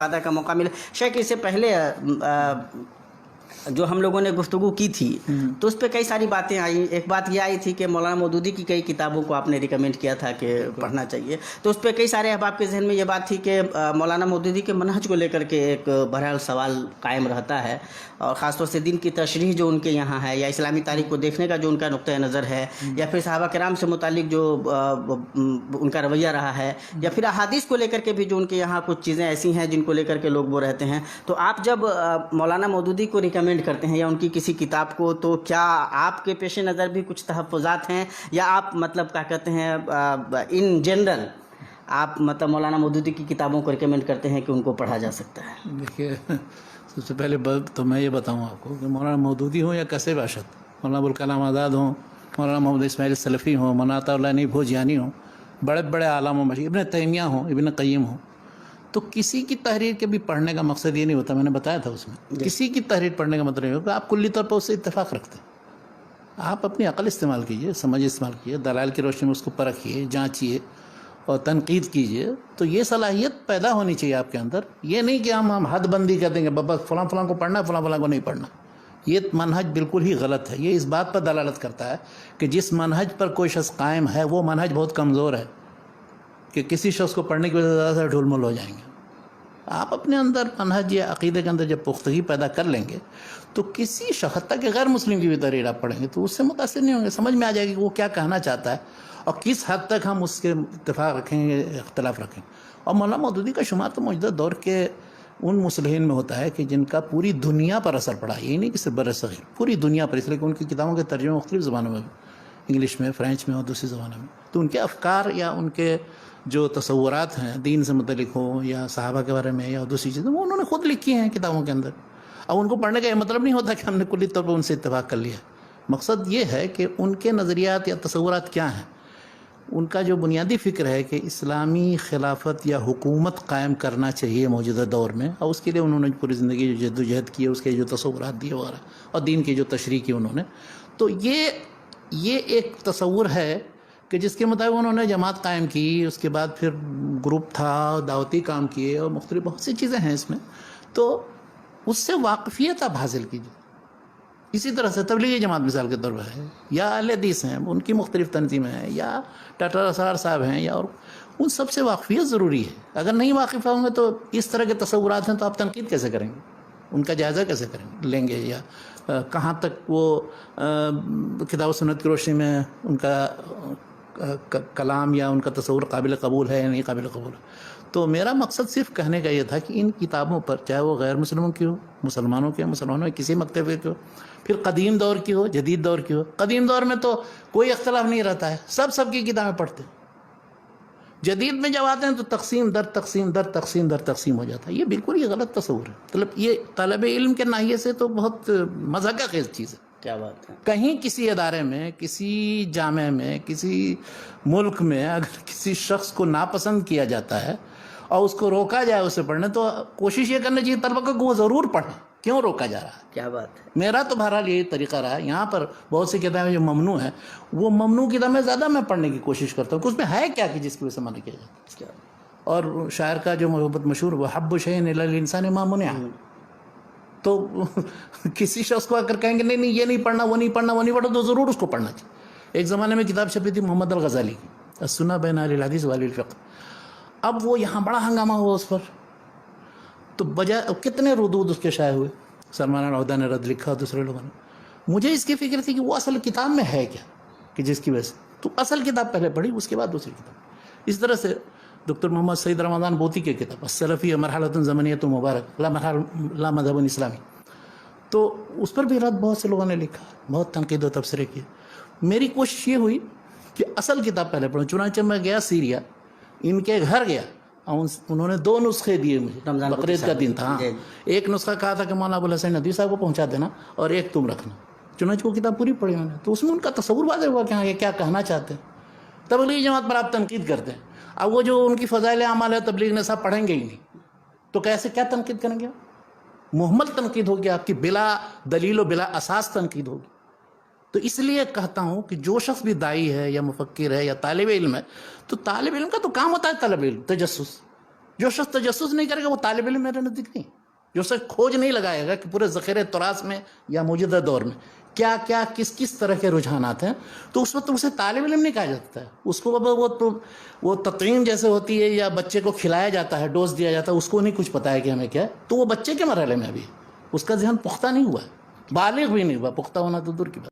کا موقع ملا شیخ اس سے پہلے جو ہم لوگوں نے گفتگو کی تھی تو اس پہ کئی ساری باتیں آئیں. ایک بات یہ آئی تھی کہ مولانا مودودی کی کئی کتابوں کو آپ نے ریکمینڈ کیا تھا کہ پڑھنا چاہیے, تو اس پہ کئی سارے احباب کے ذہن میں یہ بات تھی کہ مولانا مودودی کے منہج کو لے کر کے ایک بہرحال سوال قائم رہتا ہے, اور خاص طور سے دین کی تشریح جو ان کے یہاں ہے یا اسلامی تاریخ کو دیکھنے کا جو ان کا نقطۂ نظر ہے یا پھر صحابہ کرام سے متعلق جو ان کا رویہ رہا ہے یا پھر احادیث کو لے کر کے بھی جو ان کے یہاں کچھ چیزیں ایسی ہیں جن کو لے کر کے لوگ وہ رہتے ہیں. تو آپ جب مولانا مودودی کو ریکمینڈ کرتے ہیں یا ان کی کسی کتاب کو, تو کیا آپ کے پیش نظر بھی کچھ تحفظات ہیں یا آپ مطلب کیا کہتے ہیں ان جنرل آپ مطلب مولانا مودودی کی کتابوں کو ریکمینڈ کرتے ہیں کہ ان کو پڑھا جا سکتا ہے؟ دیکھیے, سب سے پہلے تو میں یہ بتاؤں آپ کو کہ مولانا مودودی ہوں یا کیسے باشد, مولانا ابوالکلام آزاد ہوں, مولانا محمد اسماعیل سلفی ہوں, مولانا عطا اللہ نئی بھوجیانی ہوں, بڑے بڑے عالم و مشاہیر, ابن تیمیہ ہوں, ابن قیم ہوں, تو کسی کی تحریر کے بھی پڑھنے کا مقصد یہ نہیں ہوتا, میں نے بتایا تھا اس میں, کسی کی تحریر پڑھنے کا مطلب یہ ہوگا آپ کلی طور پر اس سے اتفاق رکھتے ہیں. آپ اپنی عقل استعمال کیجئے, سمجھ استعمال کیجئے, دلائل کی روشنی میں اس کو پرکھیے, جانچیے اور تنقید کیجئے. تو یہ صلاحیت پیدا ہونی چاہیے آپ کے اندر. یہ نہیں کہ ہم حد بندی کر دیں گے بابا فلاں فلاں کو پڑھنا ہے, فلاں فلاں کو نہیں پڑھنا. یہ منہج بالکل ہی غلط ہے. یہ اس بات پر دلالت کرتا ہے کہ جس منہج پر کوئی شخص قائم ہے وہ منہج بہت کمزور ہے, کہ کسی شخص کو پڑھنے کی وجہ سے زیادہ سے ڈھول مل ہو جائیں گے. آپ اپنے اندر منہج یا عقیدے کے اندر جب پختگی پیدا کر لیں گے تو کسی شخص تک غیر مسلم کی بھی تحریر آپ پڑھیں گے تو اس سے متاثر نہیں ہوں گے. سمجھ میں آ جائے گی کہ وہ کیا کہنا چاہتا ہے اور کس حد تک ہم اس کے اتفاق رکھیں گے, اختلاف رکھیں گے. اور مولانا مودودی کا شمار تو موجودہ دور کے ان مصلحین میں ہوتا ہے کہ جن کا پوری دنیا پر اثر پڑا. یہی نہیں کہ صرف بر صغیر, پوری دنیا پر, اس لیے کہ ان کی کتابوں کے ترجمے مختلف زبانوں میں, انگلش میں, فرینچ میں اور دوسری زبانوں میں. تو ان کے افکار یا ان کے جو تصورات ہیں دین سے متعلق ہوں یا صحابہ کے بارے میں یا دوسری چیزیں, وہ انہوں نے خود لکھی ہیں کتابوں کے اندر. اب ان کو پڑھنے کا یہ مطلب نہیں ہوتا کہ ہم نے کلی طور پر ان سے اتفاق کر لیا. مقصد یہ ہے کہ ان کے نظریات یا تصورات کیا ہیں, ان کا جو بنیادی فکر ہے کہ اسلامی خلافت یا حکومت قائم کرنا چاہیے موجودہ دور میں, اور اس کے لیے انہوں نے پوری زندگی جو جدوجہد کی ہے, اس کے جو تصورات دیے وغیرہ, اور دین کی جو تشریح کی انہوں نے. تو یہ ایک تصور ہے کہ جس کے مطابق انہوں نے جماعت قائم کی, اس کے بعد پھر گروپ تھا, دعوتی کام کیے اور مختلف بہت سی چیزیں ہیں اس میں. تو اس سے واقفیت آپ حاصل کیجیے. اسی طرح سے تبلیغی جماعت مثال کے طور پر ہے, یا اہل حدیث ہیں, ان کی مختلف تنظیمیں ہیں, یا ڈاکٹر اسرار صاحب ہیں, یا اور ان سب سے واقفیت ضروری ہے. اگر نہیں واقف ہوں گے تو اس طرح کے تصورات ہیں تو آپ تنقید کیسے کریں گے, ان کا جائزہ کیسے لیں گے, یا کہاں تک وہ کتاب و سنت کی روشنی میں ان کا کلام یا ان کا تصور قابل قبول ہے یا نہیں قابل قبول ہے. تو میرا مقصد صرف کہنے کا یہ تھا کہ ان کتابوں پر, چاہے وہ غیر مسلموں کی ہو, مسلمانوں کی ہو, مسلمانوں کی کسی مکتبے کی ہو, پھر قدیم دور کی ہو, جدید دور کی ہو. قدیم دور میں تو کوئی اختلاف نہیں رہتا ہے, سب کی کتابیں پڑھتے ہیں. جدید میں جب آتے ہیں تو تقسیم در تقسیم در تقسیم در تقسیم ہو جاتا ہے. یہ بالکل یہ غلط تصور ہے. مطلب یہ طالب علم کے ناحیے سے تو بہت مضحکہ خیز چیز ہے. کیا بات ہے. کہیں کسی ادارے میں, کسی جامعہ میں, کسی ملک میں اگر کسی شخص کو ناپسند کیا جاتا ہے اور اس کو روکا جائے اسے پڑھنے, تو کوشش یہ کرنا چاہیے طلبہ کو کہ وہ ضرور پڑھیں. کیوں روکا جا رہا ہے؟ کیا بات ہے. میرا تو بہرحال یہی طریقہ رہا ہے. یہاں پر بہت سی کتابیں جو ممنوع ہیں, وہ ممنوع کتابیں زیادہ میں پڑھنے کی کوشش کرتا ہوں کہ اس میں ہے کیا کہ جس کی وجہ سے منع کیا جاتا ہے. اور شاعر کا جو محبت مشہور, وہ حب شیء الی الانسان ما منع. تو کسی شخص کو اگر کہیں گے نہیں یہ نہیں پڑھنا, وہ نہیں پڑھنا, وہ نہیں پڑھنا, تو ضرور اس کو پڑھنا چاہیے. ایک زمانے میں کتاب چھپی تھی محمد الغزالی کی, السنہ بین اہل الحدیث واہل الفقہ. اب وہ یہاں بڑا ہنگامہ ہوا اس پر, تو بجائے کتنے ردود اس کے شائع ہوئے. سلمان العودہ نے رد لکھا, دوسرے لوگوں نے. مجھے اس کی فکر تھی کہ وہ اصل کتاب میں ہے کیا کہ جس کی وجہ سے, تو اصل کتاب پہلے پڑھی, اس کے بعد دوسری کتاب. اس طرح سے ڈاکٹر محمد سعید رمضان بوتی کی کتاب السلفی مرحلۃ زمنیۃ مبارک لا مذہب اسلامی, تو اس پر بھی رد بہت سے لوگوں نے لکھا, بہت تنقید و تبصرے کیے. میری کوشش یہ ہوئی کہ اصل کتاب پہلے پڑھوں. چنانچہ میں گیا سیریا, ان کے گھر گیا, انہوں نے 2 نسخے دیے مجھے. بقرعید کا دن تھا. ایک نسخہ کہا تھا کہ مولانا ابوالحسن ندوی صاحب کو پہنچا دینا, اور ایک تم رکھنا. چنانچہ وہ کتاب پوری پڑھی انہوں نے, تو اس میں ان کا تصور واضح ہوا کہ ہاں یہ کیا کہنا چاہتے ہیں. تبلیغی جماعت پر آپ تنقید کرتے ہیں. اب وہ جو ان کی فضائل اعمال ہے تبلیغ نے صاحب پڑھیں گے ہی نہیں, تو کیسے کیا تنقید کریں گے؟ محمل تنقید ہوگی آپ کی, بلا دلیل و بلا اساس تنقید ہوگی. تو اس لیے کہتا ہوں کہ جو شخص بھی داعی ہے یا مفکر ہے یا طالب علم ہے, تو طالب علم کا تو کام ہوتا ہے طلب علم, تجسس. جو شخص تجسس نہیں کرے گا وہ طالب علم میرے نزدیک نہیں. جو شخص کھوج نہیں لگائے گا کہ پورے ذخیرے تراث میں یا موجودہ دور میں کیا کیا کس طرح کے رجحانات ہیں، تو اس وقت اسے طالب علم نہیں کہا جاتا ہے. اس کو وہ تطعیم جیسے ہوتی ہے یا بچے کو کھلایا جاتا ہے، ڈوز دیا جاتا ہے، اس کو نہیں کچھ پتا ہے کہ ہمیں کیا ہے، تو وہ بچے کے مرحلے میں ابھی اس کا ذہن پختہ نہیں ہوا ہے، بالغ بھی نہیں ہوا، پختہ ہونا تو دور کی بات.